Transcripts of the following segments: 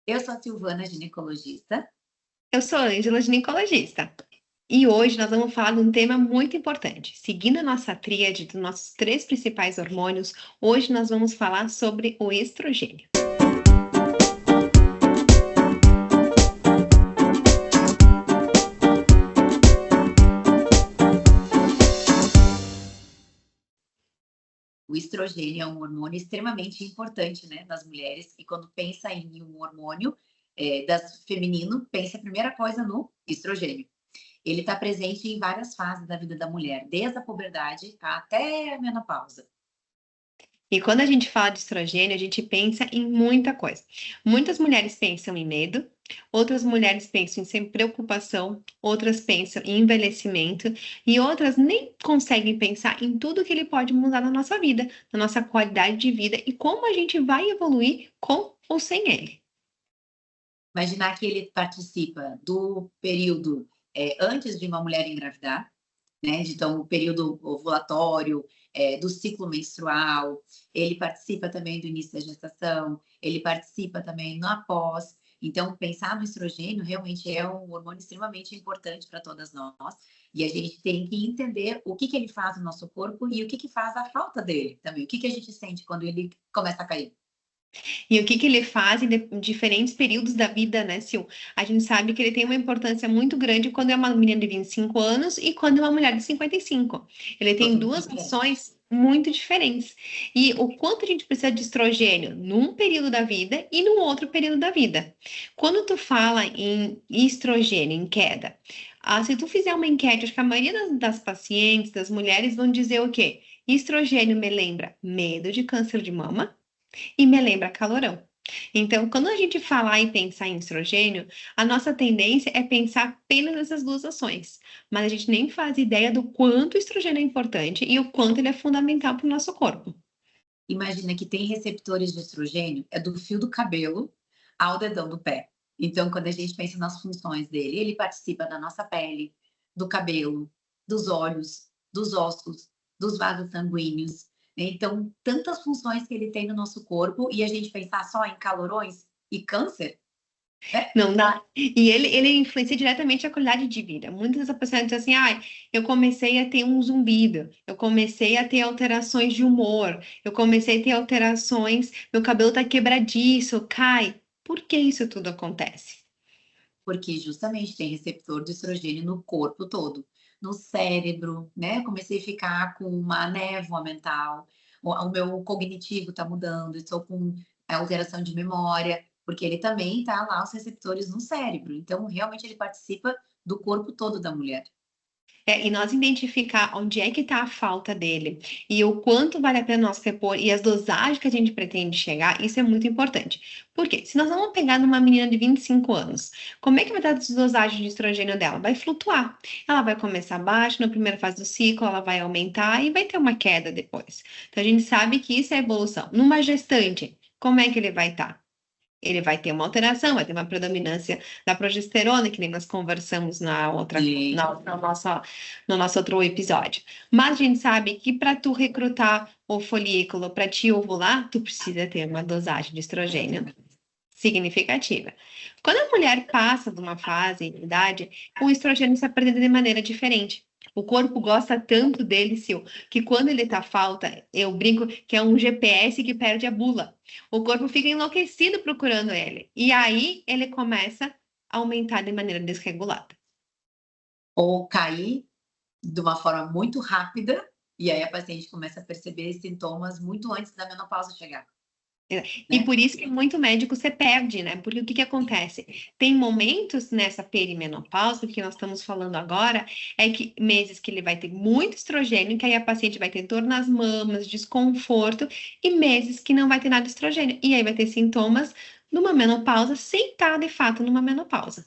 Eu sou a Silvana, ginecologista. Eu sou a Ângela, ginecologista. E hoje nós vamos falar de um tema muito importante. Seguindo a nossa tríade dos nossos três principais hormônios, hoje nós vamos falar sobre o estrogênio. O estrogênio é um hormônio extremamente importante, né, nas mulheres. E quando pensa em um hormônio feminino, pensa a primeira coisa no estrogênio. Ele está presente em várias fases da vida da mulher, desde a puberdade até a menopausa. E quando a gente fala de estrogênio, a gente pensa em muita coisa. Muitas mulheres pensam em medo, outras mulheres pensam em sem preocupação, outras pensam em envelhecimento e outras nem conseguem pensar em tudo que ele pode mudar na nossa vida, na nossa qualidade de vida e como a gente vai evoluir com ou sem ele. Imaginar que ele participa do período antes de uma mulher engravidar, né? Então, o período ovulatório, do ciclo menstrual, ele participa também do início da gestação, ele participa também no após. Então, pensar no estrogênio realmente é um hormônio extremamente importante para todas nós, e a gente tem que entender o que ele faz no nosso corpo e o que faz a falta dele também, o que a gente sente quando ele começa a cair. E o que ele faz em diferentes períodos da vida, né, Sil? A gente sabe que ele tem uma importância muito grande quando é uma menina de 25 anos e quando é uma mulher de 55. Ele tem Totalmente duas diferente. ações muito diferentes. E o quanto a gente precisa de estrogênio num período da vida e num outro período da vida. Quando tu fala em estrogênio, em queda, se tu fizer uma enquete, acho que a maioria das pacientes, das mulheres, vão dizer o quê? Estrogênio me lembra medo de câncer de mama e me lembra calorão. Então, quando a gente falar e pensar em estrogênio, a nossa tendência é pensar apenas nessas duas ações, mas a gente nem faz ideia do quanto o estrogênio é importante e o quanto ele é fundamental para o nosso corpo. Imagina que tem receptores de estrogênio, é do fio do cabelo ao dedão do pé. Então, quando a gente pensa nas funções dele, ele participa da nossa pele, do cabelo, dos olhos, dos ossos, dos vasos sanguíneos. Então, tantas funções que ele tem no nosso corpo, e a gente pensar só em calorões e câncer, né? Não dá. E ele influencia diretamente a qualidade de vida. Muitas das pessoas dizem assim, ah, eu comecei a ter um zumbido, eu comecei a ter alterações de humor, eu comecei a ter alterações, meu cabelo tá quebradiço, cai. Por que isso tudo acontece? Porque justamente tem receptor de estrogênio no corpo todo, no cérebro, né? Comecei a ficar com uma névoa mental, o meu cognitivo está mudando, estou com alteração de memória, porque ele também está lá os receptores no cérebro. Então, realmente ele participa do corpo todo da mulher. E nós identificar onde é que está a falta dele e o quanto vale a pena nós repor e as dosagens que a gente pretende chegar, isso é muito importante. Por quê? Se nós vamos pegar numa menina de 25 anos, como é que vai estar as dosagens de estrogênio dela? Vai flutuar. Ela vai começar baixa na primeira fase do ciclo, ela vai aumentar e vai ter uma queda depois. Então a gente sabe que isso é evolução. Numa gestante, como é que ele vai estar? Ele vai ter uma alteração, vai ter uma predominância da progesterona, que nem nós conversamos Sim. no nosso outro episódio. Mas a gente sabe que para tu recrutar o folículo, para te ovular, tu precisa ter uma dosagem de estrogênio significativa. Quando a mulher passa de uma fase de idade, o estrogênio se apresenta de maneira diferente. O corpo gosta tanto dele, Sil, que quando ele tá falta, eu brinco que é um GPS que perde a bula. O corpo fica enlouquecido procurando ele. E aí ele começa a aumentar de maneira desregulada. Ou cair de uma forma muito rápida, e aí a paciente começa a perceber sintomas muito antes da menopausa chegar, E né? por isso que muito médico se perde, né? Porque o que que acontece? Tem momentos nessa perimenopausa, que nós estamos falando agora, é que meses que ele vai ter muito estrogênio, que aí a paciente vai ter dor nas mamas, desconforto, e meses que não vai ter nada de estrogênio. E aí vai ter sintomas numa menopausa, sem estar de fato numa menopausa.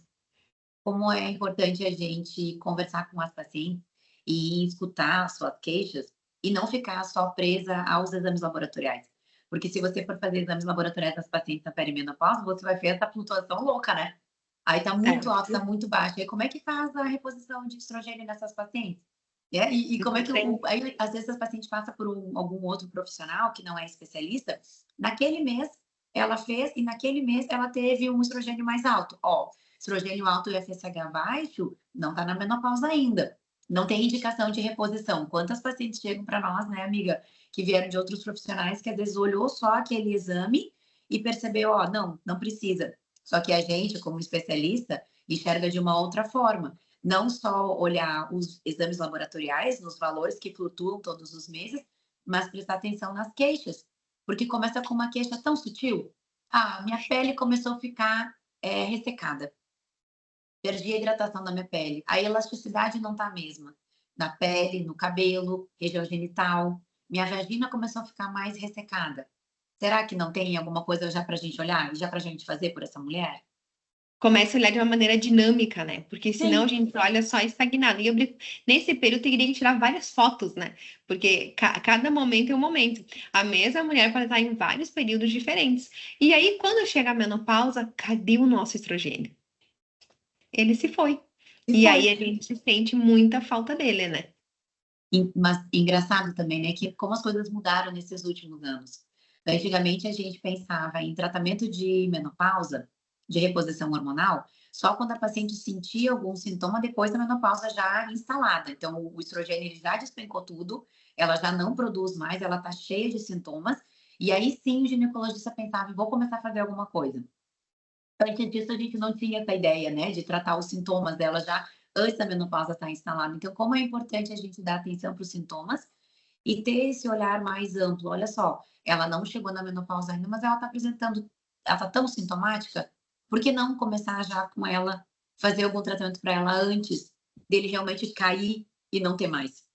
Como é importante a gente conversar com as pacientes e escutar as suas queixas e não ficar só presa aos exames laboratoriais. Porque se você for fazer exames laboratoriais das pacientes na perimenopausa, você vai ver essa flutuação louca, né? Aí tá muito alto, tá muito baixo. E aí como é que faz a reposição de estrogênio nessas pacientes? E como é que aí, às vezes as pacientes passam por algum outro profissional que não é especialista, naquele mês ela fez e naquele mês ela teve um estrogênio mais alto. Ó, estrogênio alto e FSH baixo não está na menopausa ainda. Não tem indicação de reposição. Quantas pacientes chegam para nós, né, amiga, que vieram de outros profissionais que às vezes olhou só aquele exame e percebeu, ó, não precisa. Só que a gente, como especialista, enxerga de uma outra forma. Não só olhar os exames laboratoriais, nos valores que flutuam todos os meses, mas prestar atenção nas queixas. Porque começa com uma queixa tão sutil. Ah, minha pele começou a ficar ressecada. Perdi a hidratação da minha pele. A elasticidade não está a mesma. Na pele, no cabelo, região genital. Minha vagina começou a ficar mais ressecada. Será que não tem alguma coisa já para a gente olhar e já para a gente fazer por essa mulher? Começa a olhar de uma maneira dinâmica, né? Porque senão Sim. a gente olha só estagnado. E eu brinco, nesse período teria que tirar várias fotos, né? Porque cada momento é um momento. A mesma mulher pode estar em vários períodos diferentes. E aí, quando chega a menopausa, cadê o nosso estrogênio? Ele se foi. E aí a gente sente muita falta dele, né? Mas engraçado também, né, que como as coisas mudaram nesses últimos anos. Antigamente a gente pensava em tratamento de menopausa, de reposição hormonal, só quando a paciente sentia algum sintoma depois da menopausa já instalada. Então o estrogênio já despencou tudo, ela já não produz mais, ela está cheia de sintomas, e aí sim o ginecologista pensava, vou começar a fazer alguma coisa. Antes disso, a gente não tinha essa ideia, né, de tratar os sintomas dela já antes da menopausa estar instalada. Então, como é importante a gente dar atenção para os sintomas e ter esse olhar mais amplo. Olha só, ela não chegou na menopausa ainda, mas ela está apresentando, ela está tão sintomática, por que não começar já com ela, fazer algum tratamento para ela antes dele realmente cair e não ter mais?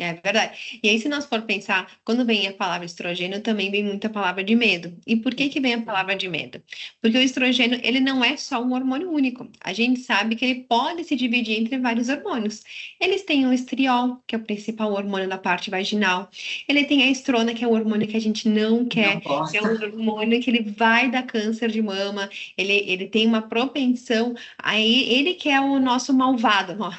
É verdade. E aí, se nós for pensar, quando vem a palavra estrogênio, também vem muita palavra de medo. E por que que vem a palavra de medo? Porque o estrogênio, ele não é só um hormônio único. A gente sabe que ele pode se dividir entre vários hormônios. Eles têm o estriol, que é o principal hormônio da parte vaginal. Ele tem a estrona, que é o hormônio que a gente não quer, Não que é o gosta. hormônio que ele vai dar câncer de mama. Ele tem uma propensão, aí ele que é o nosso malvado, ó,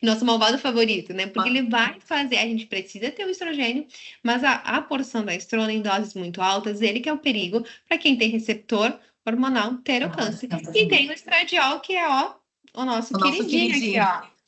nosso malvado favorito, né? Porque ele vai fazer, a gente precisa ter o estrogênio, mas a porção da estrona em doses muito altas, ele que é o perigo para quem tem receptor hormonal ter o câncer. E tem o estradiol, que é, ó, o nosso O nosso queridinho aqui, queridinho. ó.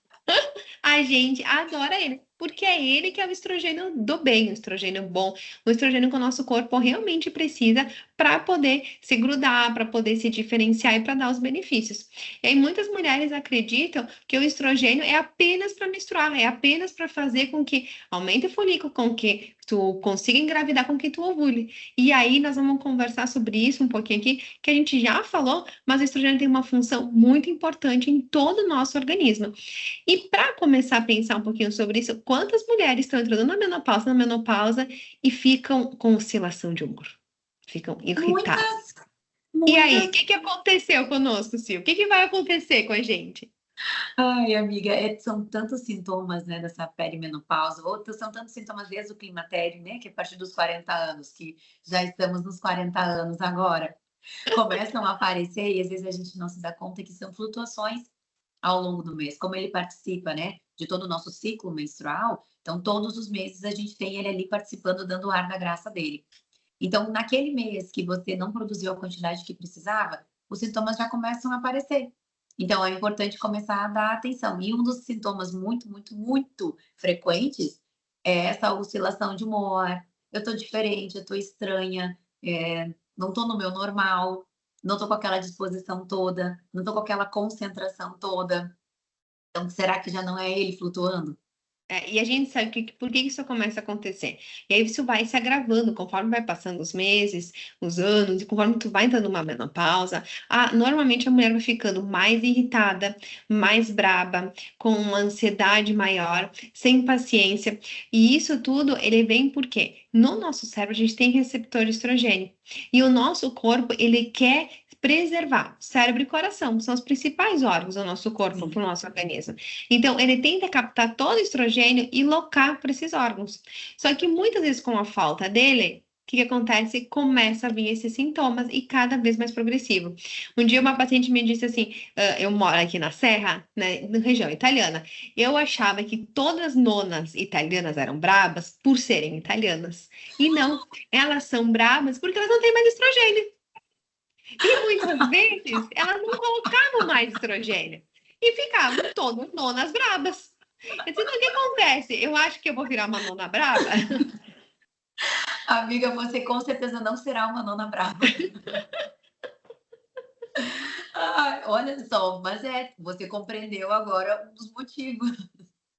A gente adora ele, porque é ele que é o estrogênio do bem, o estrogênio bom, o estrogênio que o nosso corpo realmente precisa para poder se grudar, para poder se diferenciar e para dar os benefícios. E aí muitas mulheres acreditam que o estrogênio é apenas para menstruar, é apenas para fazer com que aumente o folículo, com que tu consiga engravidar, com que tu ovule. E aí nós vamos conversar sobre isso um pouquinho aqui, que a gente já falou, mas o estrogênio tem uma função muito importante em todo o nosso organismo. E para começar a pensar um pouquinho sobre isso, quantas mulheres estão entrando na menopausa e ficam com oscilação de humor? Ficam irritadas. Muitas, E aí, o muitas. que aconteceu conosco, Sil? O que vai acontecer com a gente? Ai, amiga, são tantos sintomas, né, dessa perimenopausa, outros são tantos sintomas desde o climatério, né, que é a partir dos 40 anos, que já estamos nos 40 anos agora, começam a aparecer e às vezes a gente não se dá conta que são flutuações ao longo do mês, como ele participa, né, de todo o nosso ciclo menstrual, então todos os meses a gente tem ele ali participando, dando o ar da graça dele. Então, naquele mês que você não produziu a quantidade que precisava, os sintomas já começam a aparecer. Então, é importante começar a dar atenção. E um dos sintomas muito, muito, muito frequentes é essa oscilação de humor. Eu tô diferente, eu tô estranha, não tô no meu normal, não tô com aquela disposição toda, não tô com aquela concentração toda. Então, será que já não é ele flutuando? E a gente sabe por que isso começa a acontecer. E aí isso vai se agravando conforme vai passando os meses, os anos, e conforme tu vai entrando numa menopausa, normalmente a mulher vai ficando mais irritada, mais braba, com uma ansiedade maior, sem paciência. E isso tudo, ele vem porque no nosso cérebro a gente tem receptor de estrogênio. E o nosso corpo, ele quer preservar cérebro e coração, são os principais órgãos do nosso corpo, do nosso organismo. Então, ele tenta captar todo o estrogênio e locar para esses órgãos. Só que muitas vezes, com a falta dele, o que acontece? Começa a vir esses sintomas e cada vez mais progressivo. Um dia, uma paciente me disse assim: eu moro aqui na Serra, né, na região italiana. Eu achava que todas as nonas italianas eram brabas por serem italianas. E não, elas são brabas porque elas não têm mais estrogênio. E muitas vezes elas não colocavam mais estrogênio e ficavam todas nonas brabas. Eu disse, o que acontece? Eu acho que eu vou virar uma nona braba. Amiga, você com certeza não será uma nona brava. Ai, olha só, mas você compreendeu agora um dos motivos.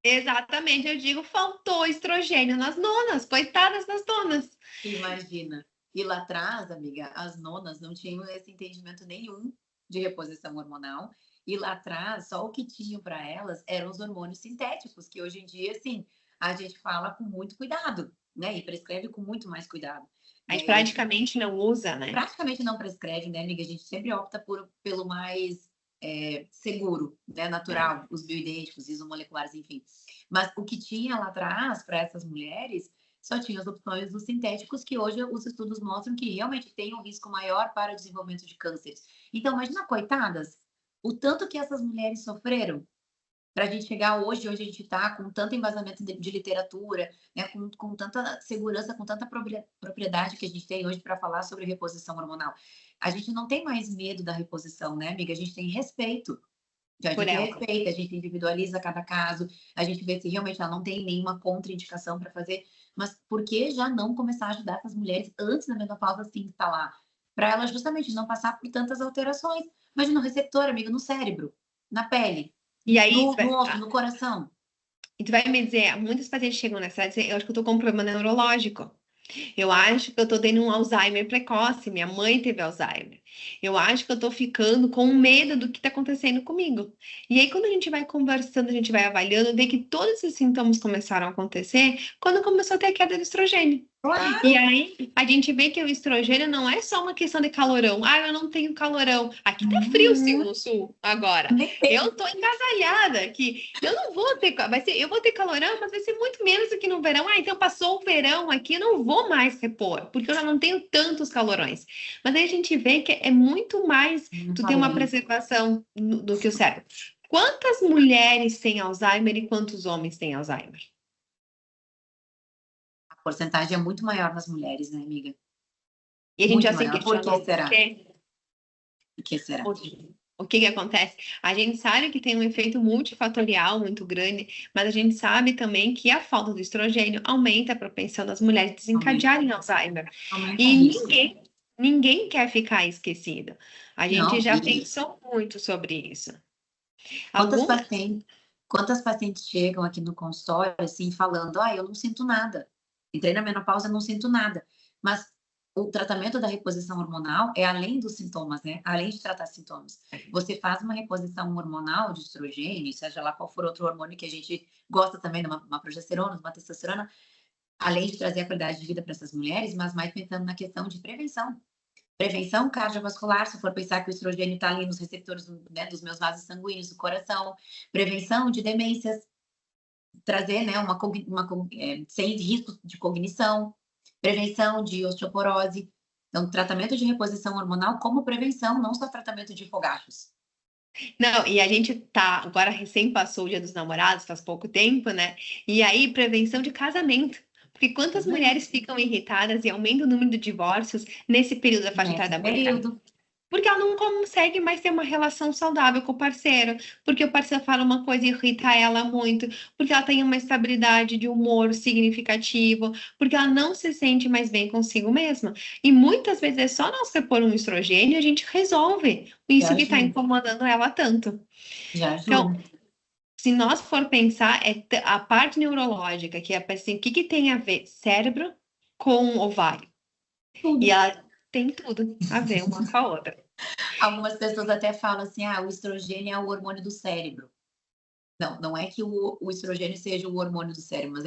Exatamente, eu digo, faltou estrogênio nas nonas, coitadas das nonas. Imagina. E lá atrás, amiga, as nonas não tinham esse entendimento nenhum de reposição hormonal. E lá atrás, só o que tinham para elas eram os hormônios sintéticos, que hoje em dia, assim, a gente fala com muito cuidado, né? E prescreve com muito mais cuidado. A gente Né? praticamente não usa, né? Praticamente não prescreve, né, amiga? A gente sempre opta pelo mais seguro, né, natural, os bioidênticos, isomoleculares, enfim. Mas o que tinha lá atrás para essas mulheres só tinha as opções dos sintéticos, que hoje os estudos mostram que realmente tem um risco maior para o desenvolvimento de cânceres. Então, imagina, coitadas, o tanto que essas mulheres sofreram para a gente chegar hoje a gente está com tanto embasamento de literatura, né, com tanta segurança, com tanta propriedade que a gente tem hoje para falar sobre reposição hormonal. A gente não tem mais medo da reposição, né, amiga? A gente tem respeito. A Por gente ela. respeita, a gente individualiza cada caso, a gente vê se realmente ela não tem nenhuma contraindicação para fazer, mas por que já não começar a ajudar essas mulheres antes da menopausa se instalar? Para elas justamente não passar por tantas alterações. Imagina no receptor, amiga, no cérebro, na pele, E aí, no osso, no coração. e tu vai me dizer, muitos pacientes chegam nessa idade e dizem, eu acho que eu tô com um problema neurológico. Eu acho que eu tô tendo um Alzheimer precoce, minha mãe teve Alzheimer. Eu acho que eu tô ficando com medo do que tá acontecendo comigo. E aí, quando a gente vai conversando, a gente vai avaliando, vê que todos esses sintomas começaram a acontecer quando começou a ter a queda do estrogênio. E Claro! aí, a gente vê que o estrogênio não é só uma questão de calorão. Ah, eu não tenho calorão. Aqui tá frio, sim, no sul, agora. Eu tô engasalhada aqui. Eu não vou ter, eu vou ter calorão, mas vai ser muito menos do que no verão. Ah, então passou o verão aqui, eu não vou mais repor, porque eu já não tenho tantos calorões. Mas aí a gente vê que é muito mais tu ter uma preservação do que o cérebro. Quantas mulheres têm Alzheimer e quantos homens têm Alzheimer? A porcentagem é muito maior nas mulheres, né, amiga? E a gente Muito já se maior. Por que questionou por será? quê? Por que será? O que que acontece? A gente sabe que tem um efeito multifatorial muito grande, mas a gente sabe também que a falta do estrogênio aumenta a propensão das mulheres desencadearem Alzheimer. Aumenta E risco. ninguém quer ficar esquecido. A gente Não, já pensou muito sobre isso. quantas Algumas pacientes, quantas pacientes chegam aqui no consultório assim falando, eu não sinto nada. Entrei na menopausa, não sinto nada. Mas o tratamento da reposição hormonal é além dos sintomas, né? Além de tratar sintomas. Você faz uma reposição hormonal de estrogênio, seja lá qual for outro hormônio que a gente gosta também, uma progesterona, uma testosterona, além de trazer a qualidade de vida para essas mulheres, mas mais pensando na questão de prevenção. Prevenção cardiovascular, se for pensar que o estrogênio está ali nos receptores, né, dos meus vasos sanguíneos, do coração. Prevenção de demências, trazer, né, sem risco de cognição. Prevenção de osteoporose. Então, tratamento de reposição hormonal como prevenção, não só tratamento de fogachos. Não, e a gente tá, agora recém passou o Dia dos Namorados, faz pouco tempo, né? E aí, prevenção de casamento. Porque quantas mulheres ficam irritadas e aumenta o número de divórcios nesse período da faixa etária da mulher? Porque ela não consegue mais ter uma relação saudável com o parceiro, porque o parceiro fala uma coisa e irrita ela muito, porque ela tem uma estabilidade de humor significativo, porque ela não se sente mais bem consigo mesma. E muitas vezes é só nós repor um estrogênio e a gente resolve isso que está incomodando ela tanto. Já Então, ajuda. se nós for pensar, a parte neurológica, que é assim, o que tem a ver cérebro com ovário? Tudo. E ela tem tudo a ver uma com a outra. Algumas pessoas até falam assim, o estrogênio é o hormônio do cérebro. Não, não é que o estrogênio seja o hormônio do cérebro,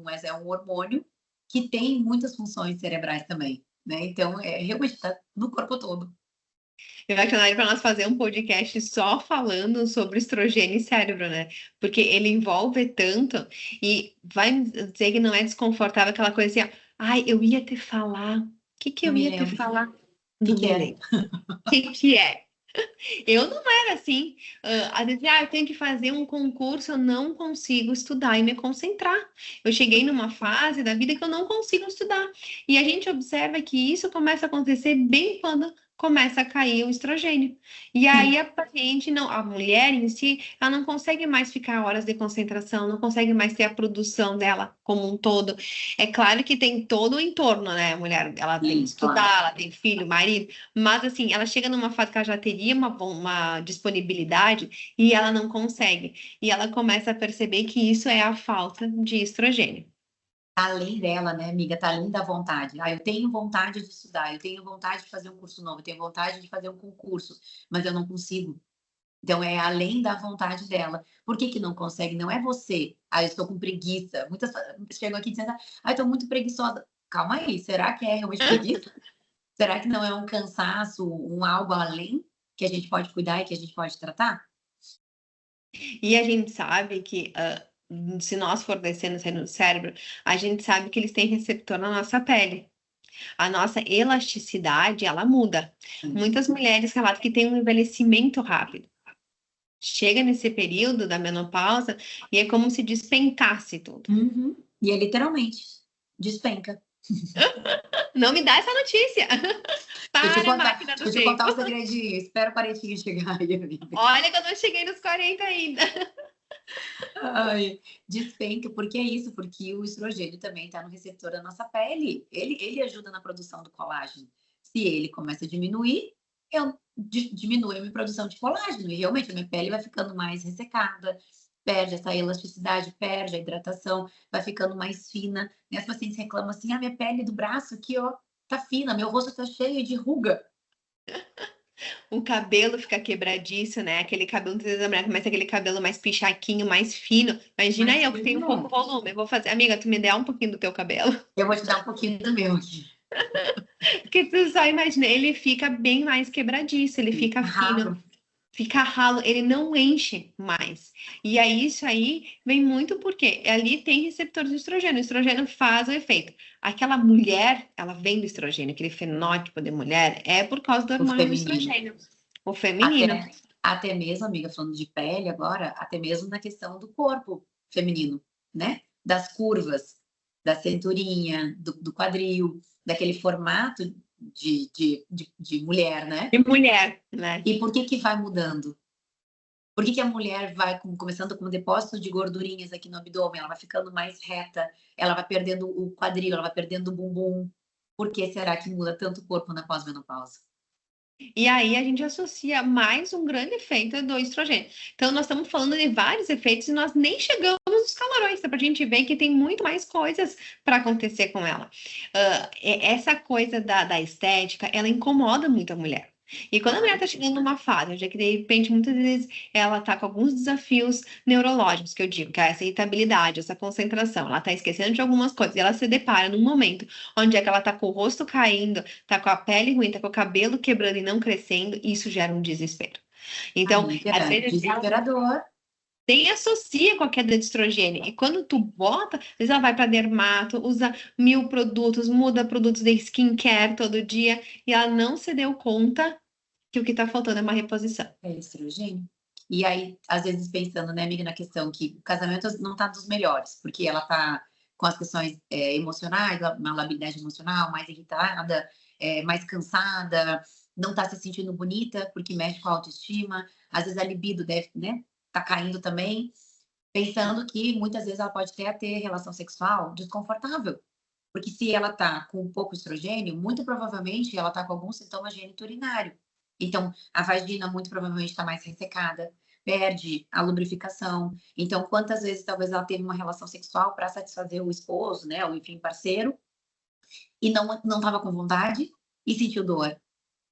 mas é um hormônio que tem muitas funções cerebrais também, né? Então, realmente está no corpo todo. Eu acho que para nós fazer um podcast só falando sobre estrogênio e cérebro, né? Porque ele envolve tanto e vai dizer que não é desconfortável aquela coisa assim, ai, eu ia te falar. O que eu ia te falar? Não me lembro. O que é? Eu não era assim. Às vezes, eu tenho que fazer um concurso, eu não consigo estudar e me concentrar. Eu cheguei numa fase da vida que eu não consigo estudar. E a gente observa que isso começa a acontecer bem quando começa a cair o estrogênio. E aí a paciente não, a mulher em si, ela não consegue mais ficar horas de concentração, não consegue mais ter a produção dela como um todo. É claro que tem todo o entorno, né? A mulher, ela tem que Sim, claro. estudar, ela tem filho, marido, mas assim, ela chega numa fase que ela já teria uma disponibilidade e ela não consegue. E ela começa a perceber que isso é a falta de estrogênio. Além dela, né, amiga, tá além da vontade. Ah, eu tenho vontade de estudar, eu tenho vontade de fazer um curso novo, eu tenho vontade de fazer um concurso, mas eu não consigo. Então é além da vontade dela. Por que que não consegue? Não é você. "Ah, eu estou com preguiça". Muitas chegam aqui dizendo: "Ah, eu estou muito preguiçosa". Calma aí, será que é realmente preguiça? Será que não é um cansaço, um algo além que a gente pode cuidar e que a gente pode tratar? E a gente sabe que se nós fornecemos no cérebro, a gente sabe que eles têm receptor na nossa pele. A nossa elasticidade, ela muda. Hum. Muitas mulheres relatam que têm um envelhecimento rápido. Chega nesse período da menopausa e é como se despencasse tudo. Uhum. E é literalmente, despenca. Não me dá essa notícia. Deixa eu te Para, contar máquina do deixa eu te contar tempo. um segredinho, espera o parentinho chegar aí, amiga. Olha que eu não cheguei nos 40 ainda. Ai, despenca, porque é isso, porque o estrogênio também está no receptor da nossa pele. Ele ajuda na produção do colágeno. Se ele começa a diminuir, eu diminui a minha produção de colágeno e realmente a minha pele vai ficando mais ressecada, perde essa elasticidade, perde a hidratação, vai ficando mais fina. E as pacientes reclamam assim: "Ah, minha pele do braço aqui, ó, tá fina, meu rosto tá cheio de ruga". O cabelo fica quebradiço, né? Aquele cabelo, muitas vezes a mulher começa aquele cabelo mais pichaquinho, mais fino. Imagina Mas eu que tenho pouco fino. volume. Eu vou fazer, amiga, tu me dá um pouquinho do teu cabelo. Eu vou te dar um pouquinho do meu aqui. Porque tu só imagina, ele fica bem mais quebradiço, ele fica fino, Ralo. fica ralo, ele não enche mais. E aí, isso aí vem muito porque ali tem receptor de estrogênio. O estrogênio faz o efeito. Aquela mulher, ela vem do estrogênio, aquele fenótipo de mulher, é por causa do O hormônio do feminino. estrogênio. O feminino. Até mesmo, amiga, falando de pele agora, até mesmo na questão do corpo feminino, né, das curvas, da cinturinha, do quadril, daquele formato de mulher, né. De mulher, né? E por que que vai mudando? Por que que a mulher vai começando com um depósito de gordurinhas aqui no abdômen, ela vai ficando mais reta, ela vai perdendo o quadril, ela vai perdendo o bumbum. Por que será que muda tanto o corpo na pós-menopausa? E aí a gente associa mais um grande efeito do estrogênio. Então, nós estamos falando de vários efeitos e nós nem chegamos nos calorões, para a gente ver que tem muito mais coisas para acontecer com ela. Essa coisa da estética, ela incomoda muito a mulher. E quando a mulher Claro. está chegando numa fase, já que de repente muitas vezes ela está com alguns desafios neurológicos, que eu digo, que é essa irritabilidade, essa concentração, ela está esquecendo de algumas coisas, e ela se depara num momento onde é que ela está com o rosto caindo, tá com a pele ruim, tá com o cabelo quebrando e não crescendo, isso gera um desespero. Então, Amiga, às vezes ela desesperador. nem associa com a queda de estrogênio. E quando tu bota, às vezes ela vai para dermato, usa 1000 produtos, muda produtos de skincare todo dia, e ela não se deu conta que o que tá faltando é uma reposição. É estrogênio. E aí, às vezes pensando, né, amiga, na questão que o casamento não tá dos melhores, porque ela tá com as questões, emocionais, uma labilidade emocional, mais irritada, mais cansada, não tá se sentindo bonita, porque mexe com a autoestima, às vezes a libido deve, né, tá caindo também, pensando que muitas vezes ela pode até ter relação sexual desconfortável, porque se ela tá com pouco estrogênio, muito provavelmente ela tá com algum sintoma geniturinário. Então, a vagina muito provavelmente está mais ressecada, perde a lubrificação. Então, quantas vezes talvez ela teve uma relação sexual para satisfazer o esposo, né, ou enfim, parceiro, e não estava com vontade e sentiu dor.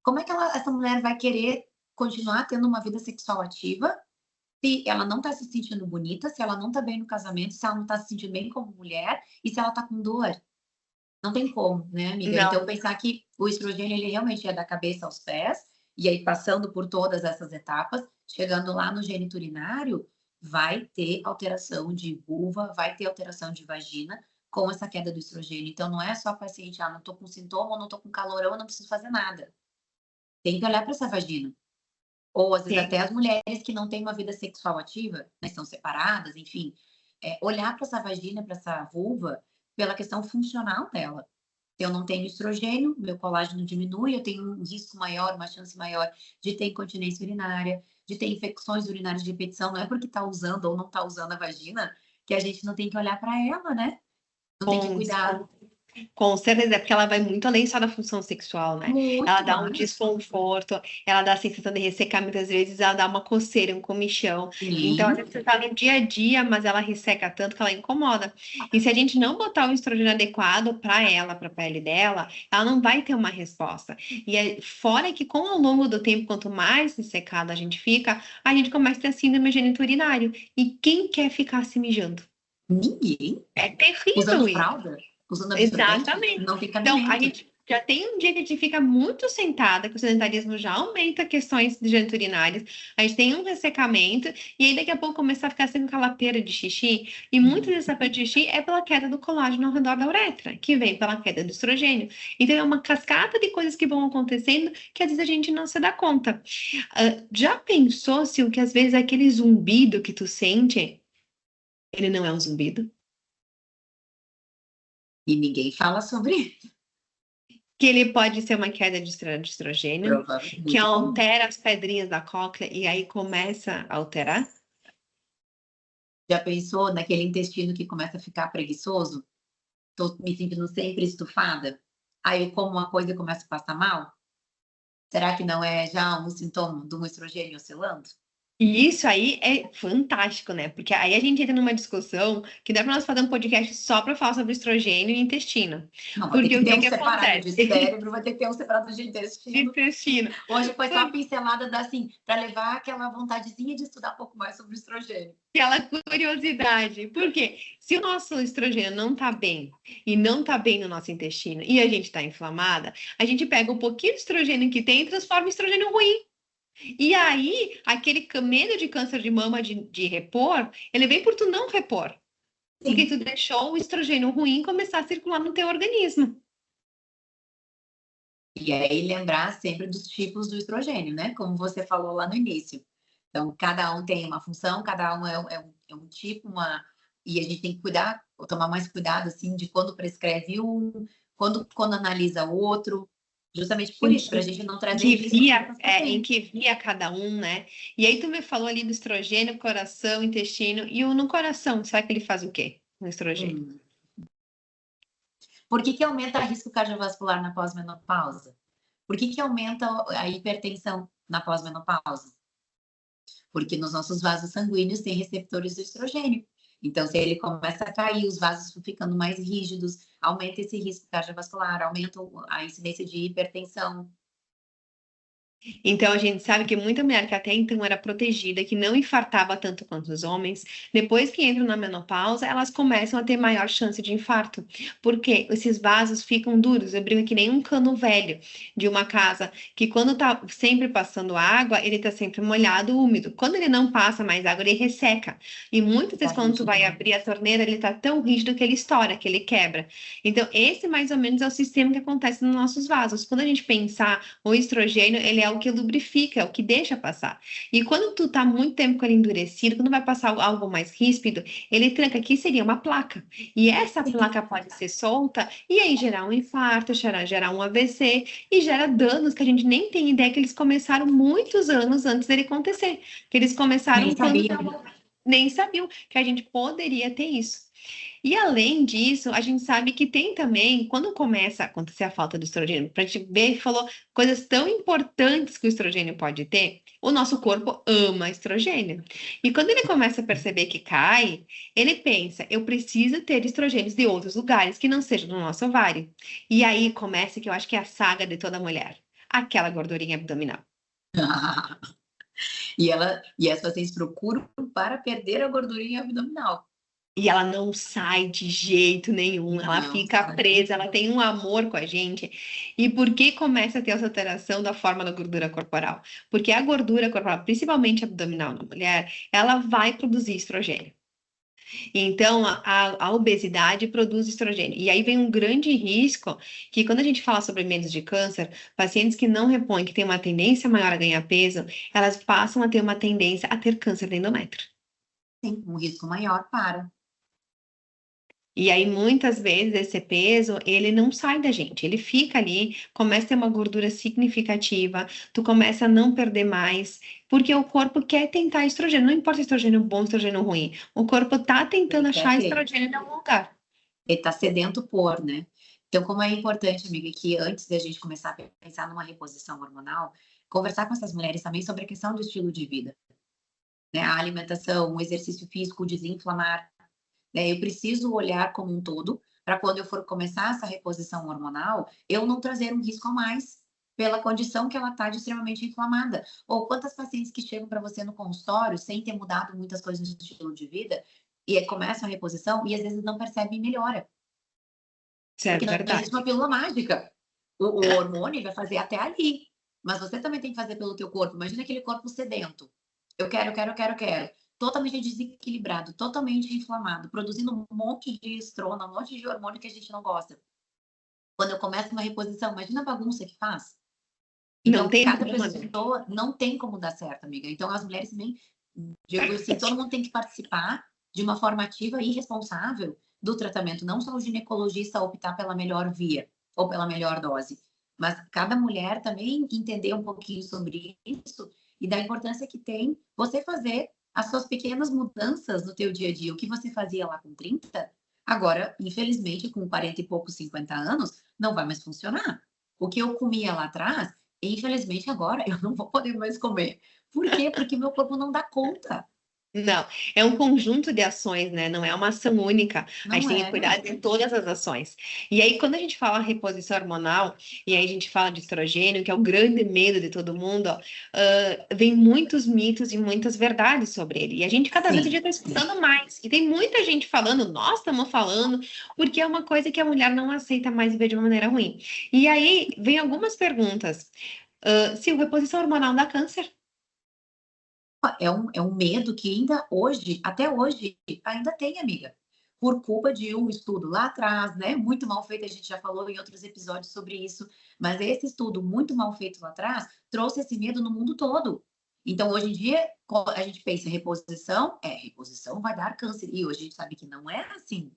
Como é que essa mulher vai querer continuar tendo uma vida sexual ativa se ela não está se sentindo bonita, se ela não está bem no casamento, se ela não está se sentindo bem como mulher e se ela está com dor? Não tem como, né, amiga? Não. Então pensar que o estrogênio ele realmente é da cabeça aos pés, e aí passando por todas essas etapas, chegando lá no geniturinário, vai ter alteração de vulva, vai ter alteração de vagina com essa queda do estrogênio. Então não é só a paciente: "Ah, não tô com sintoma, ou não tô com calorão, eu não preciso fazer nada". Tem que olhar para essa vagina. Ou às vezes Sim. até as mulheres que não têm uma vida sexual ativa, né, são separadas, enfim, olhar para essa vagina, para essa vulva, pela questão funcional dela. Se eu não tenho estrogênio, meu colágeno diminui, eu tenho um risco maior, uma chance maior de ter incontinência urinária, de ter infecções urinárias de repetição. Não é porque está usando ou não está usando a vagina que a gente não tem que olhar para ela, né? Não tem que Com cuidar. Com certeza, é porque ela vai muito além só da função sexual, né? Ela Muito dá um mais. desconforto, ela dá a sensação de ressecar, muitas vezes ela dá uma coceira, um comichão. Então, às Sim, vezes você tá no dia a dia, mas ela resseca tanto que ela incomoda. E se a gente não botar o estrogênio adequado para ela, para a pele dela, ela não vai ter uma resposta. E fora que, com ao longo do tempo, quanto mais ressecada a gente começa a ter síndrome geniturinário. E quem quer ficar se mijando? ninguém. É terrível Usando isso. fralda, usando absorvente, Exatamente. não tem Então, a cabimento. gente já tem um dia que a gente fica muito sentada, que o sedentarismo já aumenta questões de geniturinárias, a gente tem um ressecamento, e aí daqui a pouco começa a ficar sem aquela pera de xixi, e muitas vezes essa pera de xixi é pela queda do colágeno ao redor da uretra, que vem pela queda do estrogênio. Então, é uma cascata de coisas que vão acontecendo que às vezes a gente não se dá conta. Já pensou se o que às vezes é aquele zumbido que tu sente, ele não é um zumbido? E ninguém fala sobre isso. Que ele pode ser uma queda de de estrogênio, Provavelmente, que muito comum. altera as pedrinhas da cóclea e aí começa a alterar. Já pensou naquele intestino que começa a ficar preguiçoso? Tô me sentindo sempre estufada. Aí eu como uma coisa e começo a passar mal? Será que não é já um sintoma de um estrogênio oscilando? E isso aí é fantástico, né? Porque aí a gente entra numa discussão que dá para nós fazer um podcast só para falar sobre estrogênio e intestino. Não, vai ter Porque que o ter que um que separado de acontece? cérebro, vai ter que ter um separado de intestino. Intestino. Hoje foi só uma pincelada da, assim, para levar aquela vontadezinha de estudar um pouco mais sobre o estrogênio. Aquela curiosidade. Por quê? Se o nosso estrogênio não tá bem e não tá bem no nosso intestino e a gente tá inflamada, a gente pega um pouquinho de estrogênio que tem e transforma em estrogênio ruim. E aí, aquele medo de câncer de mama de repor, ele vem por tu não repor. Porque Sim. tu deixou o estrogênio ruim começar a circular no teu organismo. E aí lembrar sempre dos tipos do estrogênio, né? Como você falou lá no início. Então, cada um tem uma função, cada um é um tipo, e a gente tem que cuidar, tomar mais cuidado, assim, de quando prescreve um, quando analisa o outro, justamente por Em isso, para a que, gente não trazer risco para os em pacientes. que via cada um, né? E aí tu me falou ali do estrogênio, coração, intestino. E o no coração, sabe que ele faz o quê? No estrogênio. Hum. Por que que aumenta o risco cardiovascular na pós-menopausa? Por que que aumenta a hipertensão na pós-menopausa? Porque nos nossos vasos sanguíneos tem receptores do estrogênio. Então, se ele começa a cair, os vasos vão ficando mais rígidos, aumenta esse risco cardiovascular, aumenta a incidência de hipertensão. Então, a gente sabe que muita mulher que até então era protegida, que não infartava tanto quanto os homens, depois que entram na menopausa, elas começam a ter maior chance de infarto. Porque esses vasos ficam duros. Eu brinco que nem um cano velho de uma casa, que quando tá sempre passando água, ele tá sempre molhado, úmido. Quando ele não passa mais água, ele resseca. E muitas Tá vezes, quando tu rígido. vai abrir a torneira, ele tá tão rígido que ele estoura, que ele quebra. Então, esse mais ou menos é o sistema que acontece nos nossos vasos. Quando a gente pensar o estrogênio, ele é o que lubrifica, é o que deixa passar. E quando tu tá muito tempo com ele endurecido, quando vai passar algo mais ríspido, ele tranca, aqui seria uma placa. E essa placa pode ser solta e aí gerar um infarto, gerar um AVC e gera danos que a gente nem tem ideia que eles começaram muitos anos antes dele acontecer. Que eles começaram Nem quando sabia. nem sabiam que a gente poderia ter isso. E além disso, a gente sabe que tem também, quando começa a acontecer a falta do estrogênio, para a gente ver, falou coisas tão importantes que o estrogênio pode ter, o nosso corpo ama estrogênio. E quando ele começa a perceber que cai, ele pensa, eu preciso ter estrogênios de outros lugares que não sejam do nosso ovário. E aí começa que eu acho que é a saga de toda mulher, aquela gordurinha abdominal. E as pacientes procuram para perder a gordurinha abdominal. E ela não sai de jeito nenhum, ela Não, fica presa, ela tem um amor com a gente. E por que começa a ter essa alteração da forma da gordura corporal? Porque a gordura corporal, principalmente abdominal na mulher, ela vai produzir estrogênio. Então, a obesidade produz estrogênio. E aí vem um grande risco que, quando a gente fala sobre medos de câncer, pacientes que não repõem, que têm uma tendência maior a ganhar peso, elas passam a ter uma tendência a ter câncer de endométrio. tem um risco maior para. E aí, muitas vezes, esse peso, ele não sai da gente, ele fica ali, começa a ter uma gordura significativa, tu começa a não perder mais, porque o corpo quer tentar estrogênio, não importa se estrogênio bom, estrogênio ruim, o corpo tá tentando Ele quer achar ter. estrogênio em algum lugar. Ele está sedento por, né? Então, como é importante, amiga, que antes da gente começar a pensar numa reposição hormonal, conversar com essas mulheres também sobre a questão do estilo de vida, né? A alimentação, o exercício físico, o desinflamar, né? Eu preciso olhar como um todo para quando eu for começar essa reposição hormonal, eu não trazer um risco a mais pela condição que ela está de extremamente inflamada. Ou quantas pacientes que chegam para você no consultório sem ter mudado muitas coisas no estilo de vida e aí começam a reposição e às vezes não percebem melhora. Isso é Porque não existe uma verdade. pílula mágica. O hormônio vai fazer até ali. Mas você também tem que fazer pelo teu corpo. Imagina aquele corpo sedento. Eu quero, eu quero, eu quero, eu quero. Totalmente desequilibrado, totalmente inflamado, produzindo um monte de estrona, um monte de hormônio que a gente não gosta. Quando eu começo uma reposição, imagina a bagunça que faz. Não Então, tem cada como, né? pessoa não tem como dar certo, amiga. Então, as mulheres também, digo assim, todo mundo tem que participar de uma forma ativa e responsável do tratamento, não só o ginecologista optar pela melhor via ou pela melhor dose, mas cada mulher também entender um pouquinho sobre isso e da importância que tem você fazer as suas pequenas mudanças no teu dia a dia. O que você fazia lá com 30, agora, infelizmente, com 40 e poucos, 50 anos, não vai mais funcionar. O que eu comia lá atrás, infelizmente agora eu não vou poder mais comer. Por quê? Porque meu corpo não dá conta. Não, é um conjunto de ações, né? Não é uma ação única. A gente Não tem que é. cuidar de todas as ações. E aí, quando a gente fala reposição hormonal, e aí a gente fala de estrogênio, que é o grande medo de todo mundo, ó, vem muitos mitos e muitas verdades sobre ele. E a gente cada vez Sim. está escutando mais. E tem muita gente falando, nós estamos falando, porque é uma coisa que a mulher não aceita mais ver de uma maneira ruim. E aí, vem algumas perguntas. Se o reposição hormonal dá câncer? É um medo que ainda hoje, até hoje, ainda tem, amiga. Por culpa de um estudo lá atrás, né? Muito mal feito, a gente já falou em outros episódios sobre isso, mas esse estudo muito mal feito lá atrás trouxe esse medo no mundo todo. Então, hoje em dia, a gente pensa em reposição, reposição vai dar câncer. E hoje a gente sabe que não é assim.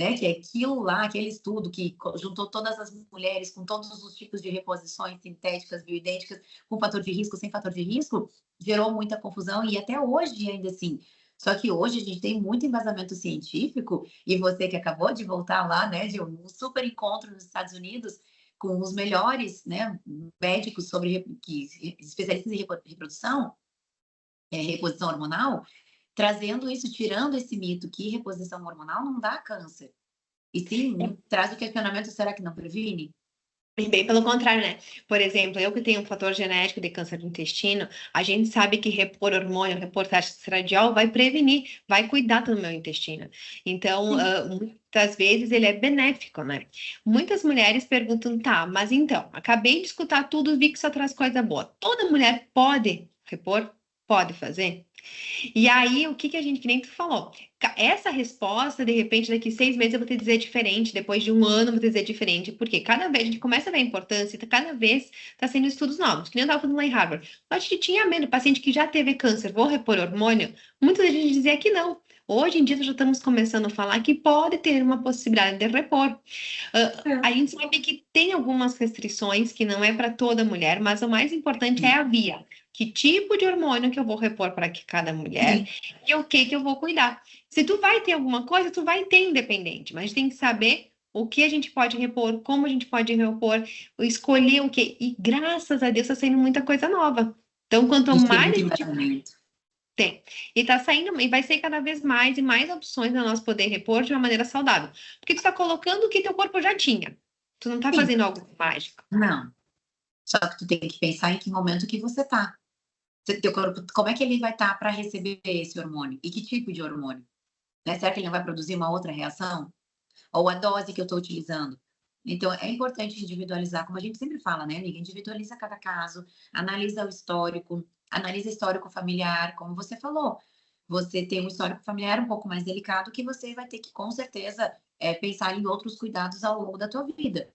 Né, que é aquilo lá, aquele estudo que juntou todas as mulheres com todos os tipos de reposições sintéticas, bioidênticas, com fator de risco, sem fator de risco, gerou muita confusão e até hoje ainda assim. Só que hoje a gente tem muito embasamento científico e você que acabou de voltar lá, né, de um super encontro nos Estados Unidos com os melhores, né, médicos sobre especialistas em reprodução, reposição hormonal, trazendo isso, tirando esse mito que reposição hormonal não dá câncer. E sim, traz o questionamento, será que não previne? E bem pelo contrário, né? Por exemplo, eu que tenho um fator genético de câncer do intestino, a gente sabe que repor hormônio, repor taxa estradiol vai prevenir, vai cuidar do meu intestino. Então, Sim. muitas vezes ele é benéfico, né? Muitas mulheres perguntam, tá, mas então, acabei de escutar tudo, vi que só traz coisa boa. Toda mulher pode repor? Pode fazer? E aí, o que que a gente, que nem tu falou, essa resposta, de repente, daqui 6 meses eu vou te dizer diferente, depois de um ano eu vou te dizer diferente, porque cada vez a gente começa a ver a importância, e cada vez está sendo estudos novos, que nem eu estava falando lá em Harvard. A gente tinha medo, paciente que já teve câncer, vou repor hormônio? Muita gente dizia que não. Hoje em dia, nós já estamos começando a falar que pode ter uma possibilidade de repor. A É. gente sabe que tem algumas restrições que não é para toda mulher, mas o mais importante é a via. Que tipo de hormônio que eu vou repor para cada mulher Sim. e o que que eu vou cuidar. Se tu vai ter alguma coisa, tu vai ter independente, mas tem que saber o que a gente pode repor, como a gente pode repor, escolher o quê. E graças a Deus está saindo muita coisa nova. Então, A quanto gente tem mais a muito gente embasamento. tem, e tá saindo, e vai ser cada vez mais e mais opções para nós poder repor de uma maneira saudável. Porque tu está colocando o que teu corpo já tinha. Tu não está Sim. fazendo algo mágico. Não. Só que tu tem que pensar em que momento que você tá. Teu corpo, como é que ele vai estar para receber esse hormônio? E que tipo de hormônio? Né? Será que ele não vai produzir uma outra reação? Ou a dose que eu estou utilizando? Então, é importante individualizar, como a gente sempre fala, né, amiga? Individualiza cada caso, analisa o histórico familiar, como você falou. Você tem um histórico familiar um pouco mais delicado que você vai ter que, com certeza, pensar em outros cuidados ao longo da tua vida.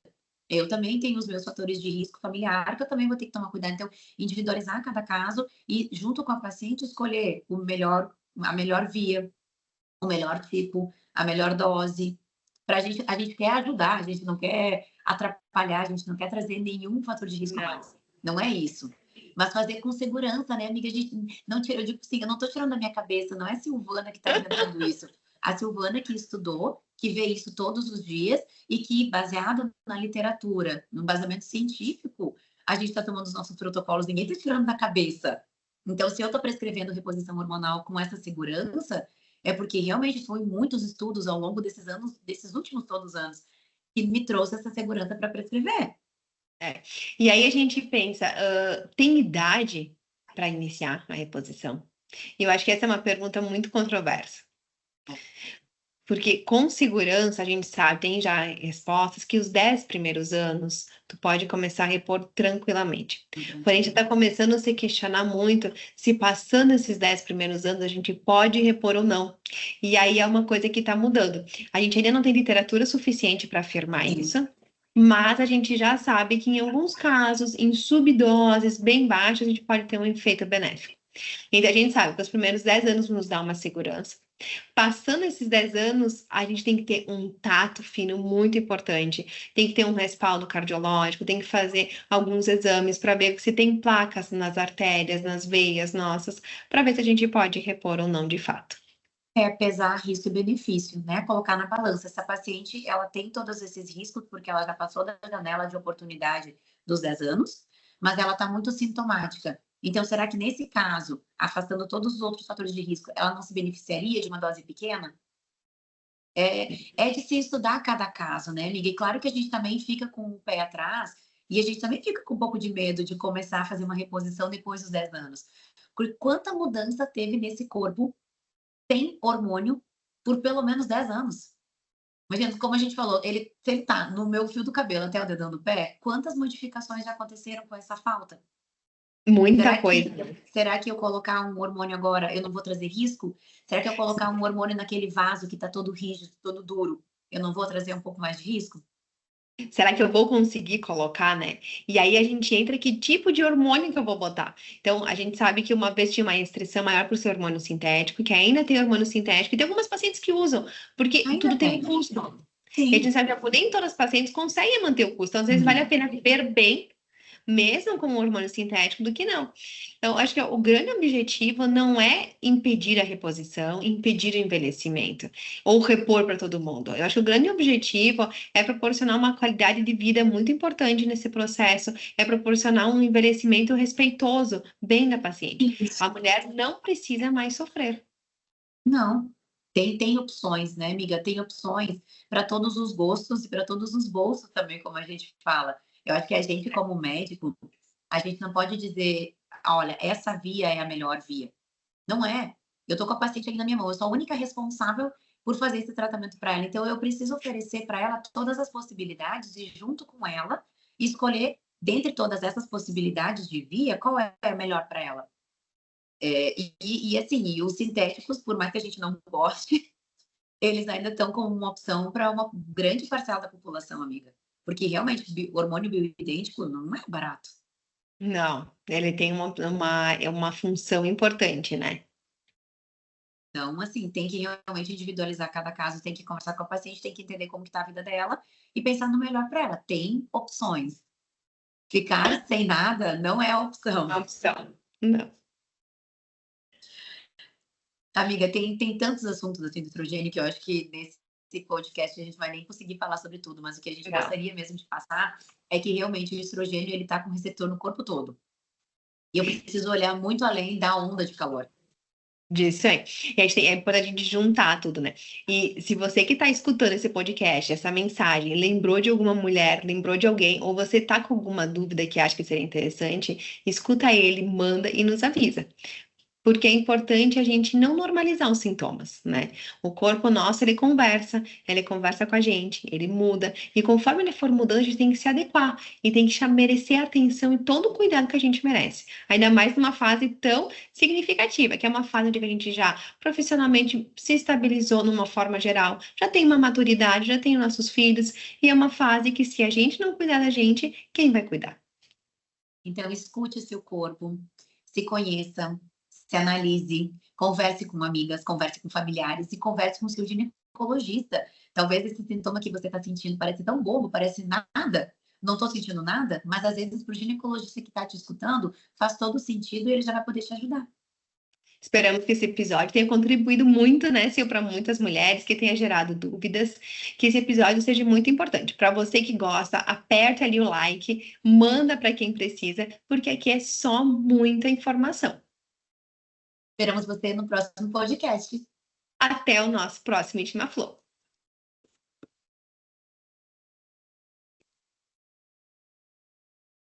Eu também tenho os meus fatores de risco familiar, que eu também vou ter que tomar cuidado. Então, individualizar cada caso e, junto com a paciente, escolher a melhor via, o melhor tipo, a melhor dose. a gente quer ajudar, a gente não quer atrapalhar, a gente não quer trazer nenhum fator de risco a mais. Não é isso. Mas fazer com segurança, né, amiga? A gente não tira, eu digo assim, eu não estou tirando da minha cabeça, não é a Silvana que está inventando isso. A Silvana que estudou, que vê isso todos os dias e que, baseado na literatura, no embasamento científico, a gente está tomando os nossos protocolos, ninguém está tirando da cabeça. Então, se eu estou prescrevendo reposição hormonal com essa segurança, é porque realmente foi muitos estudos ao longo desses anos, desses últimos todos anos, que me trouxe essa segurança para prescrever. E aí a gente pensa, tem idade para iniciar a reposição? E eu acho que essa é uma pergunta muito controversa. Porque com segurança a gente sabe, tem já respostas que os 10 primeiros anos tu pode começar a repor tranquilamente. Porém, a gente está começando a se questionar muito se passando esses 10 primeiros anos a gente pode repor ou não. E aí é uma coisa que está mudando. A gente ainda não tem literatura suficiente para afirmar isso, mas a gente já sabe que em alguns casos, em subdoses bem baixas, a gente pode ter um efeito benéfico. Então a gente sabe que os primeiros 10 anos nos dá uma segurança. Passando esses 10 anos, a gente tem que ter um tato fino muito importante, tem que ter um respaldo cardiológico, tem que fazer alguns exames para ver se tem placas nas artérias, nas veias nossas, para ver se a gente pode repor ou não de fato. É pesar risco e benefício, né? Colocar na balança. Essa paciente, ela tem todos esses riscos porque ela já passou da janela de oportunidade dos 10 anos, mas ela está muito sintomática. Então, será que nesse caso, afastando todos os outros fatores de risco, ela não se beneficiaria de uma dose pequena? É de se estudar cada caso, né, amiga? E claro que a gente também fica com o pé atrás e a gente também fica com um pouco de medo de começar a fazer uma reposição depois dos 10 anos. Porque quanta mudança teve nesse corpo sem hormônio por pelo menos 10 anos? Imagina, como a gente falou, ele tá no meu fio do cabelo até o dedão do pé, quantas modificações já aconteceram com essa falta? Muita coisa. Será que eu colocar um hormônio agora, eu não vou trazer risco? Será que eu colocar um hormônio naquele vaso que está todo rígido, todo duro, eu não vou trazer um pouco mais de risco? Será que eu vou conseguir colocar, né? E aí a gente entra que tipo de hormônio que eu vou botar. Então, a gente sabe que uma vez tinha uma restrição maior por ser hormônio sintético, que ainda tem hormônio sintético, e tem algumas pacientes que usam, porque Ainda tudo tem tem. um custo. Sim. E a gente sabe que nem todas as pacientes conseguem manter o custo. Então, às vezes vale a pena viver bem, mesmo com o hormônio sintético, do que não. Então, acho que o grande objetivo não é impedir a reposição, impedir o envelhecimento, ou repor para todo mundo. Eu acho que o grande objetivo é proporcionar uma qualidade de vida muito importante nesse processo, é proporcionar um envelhecimento respeitoso, bem da paciente. Isso. A mulher não precisa mais sofrer. Não. Tem opções, né, amiga? Tem opções para todos os gostos e para todos os bolsos também, como a gente fala. Eu acho que a gente, como médico, a gente não pode dizer, olha, essa via é a melhor via. Não é. Eu tô com a paciente aqui na minha mão, eu sou a única responsável por fazer esse tratamento para ela. Então, eu preciso oferecer para ela todas as possibilidades e, junto com ela, escolher, dentre todas essas possibilidades de via, qual é a melhor para ela. Assim, e os sintéticos, por mais que a gente não goste, eles ainda estão como uma opção para uma grande parcela da população, amiga. Porque realmente o hormônio bioidêntico não é barato. Não, ele tem uma função importante, né? Então, assim, tem que realmente individualizar cada caso, tem que conversar com a paciente, tem que entender como que tá a vida dela e pensar no melhor para ela. Tem opções. Ficar sem nada não é a opção. Uma opção. Não. Amiga, tem tantos assuntos assim do estrogênio que eu acho que nesse podcast a gente vai nem conseguir falar sobre tudo, mas o que a gente gostaria mesmo de passar é que realmente o estrogênio ele tá com receptor no corpo todo. E eu preciso olhar muito além da onda de calor. Disso aí. E a gente é importante a gente juntar tudo, né? E se você que está escutando esse podcast, essa mensagem, lembrou de alguma mulher, lembrou de alguém, ou você tá com alguma dúvida que acha que seria interessante, escuta ele, manda e nos avisa. Porque é importante a gente não normalizar os sintomas, né? O corpo nosso, ele conversa com a gente, ele muda, e conforme ele for mudando, a gente tem que se adequar, e tem que merecer a atenção e todo o cuidado que a gente merece. Ainda mais numa fase tão significativa, que é uma fase onde a gente já profissionalmente se estabilizou numa forma geral, já tem uma maturidade, já tem nossos filhos, e é uma fase que se a gente não cuidar da gente, quem vai cuidar? Então, escute seu corpo, se conheça, se analise, converse com amigas, converse com familiares e converse com seu ginecologista. ginecologista. Talvez esse sintoma que você está sentindo parece tão bobo, parece nada, não estou sentindo nada, mas às vezes para o ginecologista que está te escutando faz todo sentido e ele já vai poder te ajudar. Esperamos que esse episódio tenha contribuído muito, né, Sil, para muitas mulheres, que tenha gerado dúvidas, que esse episódio seja muito importante. Para você que gosta, aperta ali o like, manda para quem precisa, porque aqui é só muita informação. Esperamos você no próximo podcast. Até o nosso próximo Intima Flow.